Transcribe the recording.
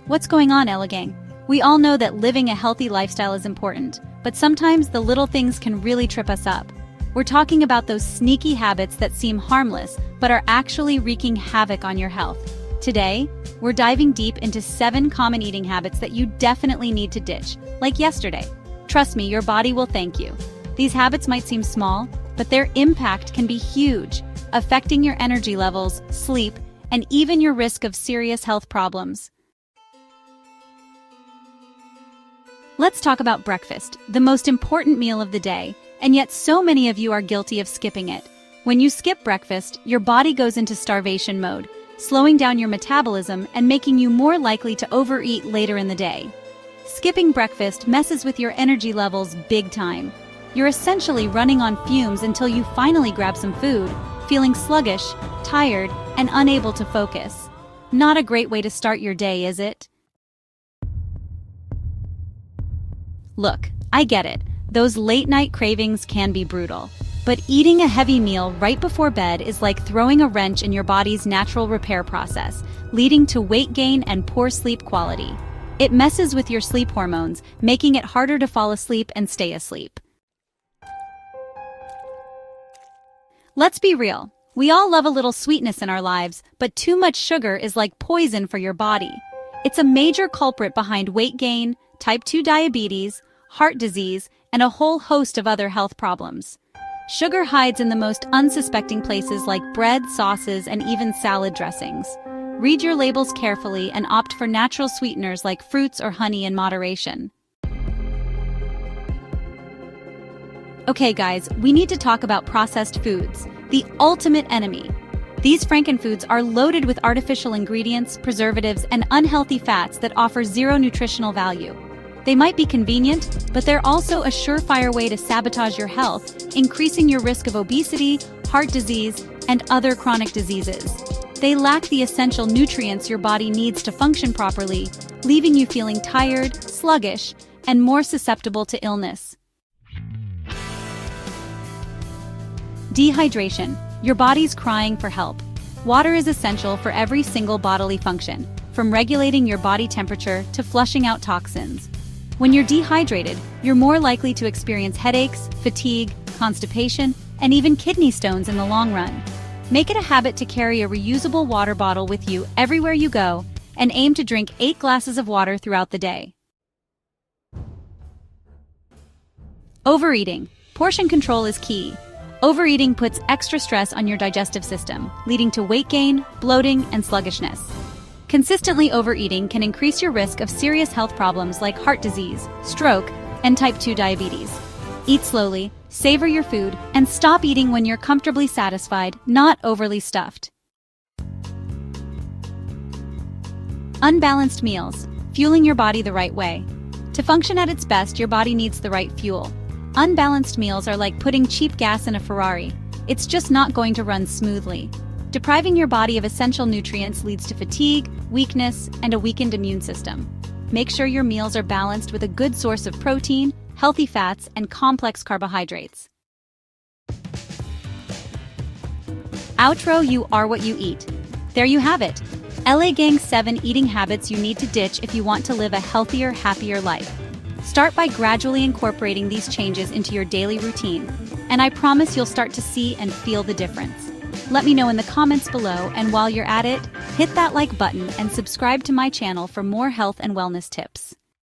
What's going on, Ella Gang? We all know that living a healthy lifestyle is important, but sometimes the little things can really trip us up. We're talking about those sneaky habits that seem harmless, but are actually wreaking havoc on your health. Today, we're diving deep into 7 common eating habits that you definitely need to ditch, like yesterday. Trust me, your body will thank you. These habits might seem small, but their impact can be huge, affecting your energy levels, sleep, and even your risk of serious health problems. Let's talk about breakfast, the most important meal of the day, and yet so many of you are guilty of skipping it. When you skip breakfast, your body goes into starvation mode, slowing down your metabolism and making you more likely to overeat later in the day. Skipping breakfast messes with your energy levels big time. You're essentially running on fumes until you finally grab some food, feeling sluggish, tired, and unable to focus. Not a great way to start your day, is it? Look, I get it. Those late-night cravings can be brutal. But eating a heavy meal right before bed is like throwing a wrench in your body's natural repair process, leading to weight gain and poor sleep quality. It messes with your sleep hormones, making it harder to fall asleep and stay asleep. Let's be real. We all love a little sweetness in our lives, but too much sugar is like poison for your body. It's a major culprit behind weight gain, type 2 diabetes, heart disease, and a whole host of other health problems. Sugar hides in the most unsuspecting places like bread, sauces, and even salad dressings. Read your labels carefully and opt for natural sweeteners like fruits or honey in moderation. Okay guys, we need to talk about processed foods, the ultimate enemy. These frankenfoods are loaded with artificial ingredients, preservatives, and unhealthy fats that offer zero nutritional value. They might be convenient, but they're also a surefire way to sabotage your health, increasing your risk of obesity, heart disease, and other chronic diseases. They lack the essential nutrients your body needs to function properly, leaving you feeling tired, sluggish, and more susceptible to illness. Dehydration. Your body's crying for help. Water is essential for every single bodily function, from regulating your body temperature to flushing out toxins. When you're dehydrated, you're more likely to experience headaches, fatigue, constipation, and even kidney stones in the long run. Make it a habit to carry a reusable water bottle with you everywhere you go and aim to drink 8 glasses of water throughout the day. Overeating. Portion control is key. Overeating puts extra stress on your digestive system, leading to weight gain, bloating, and sluggishness. Consistently overeating can increase your risk of serious health problems like heart disease, stroke, and type 2 diabetes. Eat slowly, savor your food, and stop eating when you're comfortably satisfied, not overly stuffed. Unbalanced meals, fueling your body the right way. To function at its best, your body needs the right fuel. Unbalanced meals are like putting cheap gas in a Ferrari. It's just not going to run smoothly. Depriving your body of essential nutrients leads to fatigue, weakness, and a weakened immune system. Make sure your meals are balanced with a good source of protein, healthy fats, and complex carbohydrates. Outro: you are what you eat. There you have it. LA Gang's 7 eating habits you need to ditch if you want to live a healthier, happier life. Start by gradually incorporating these changes into your daily routine, and I promise you'll start to see and feel the difference. Let me know in the comments below, and while you're at it, hit that like button and subscribe to my channel for more health and wellness tips.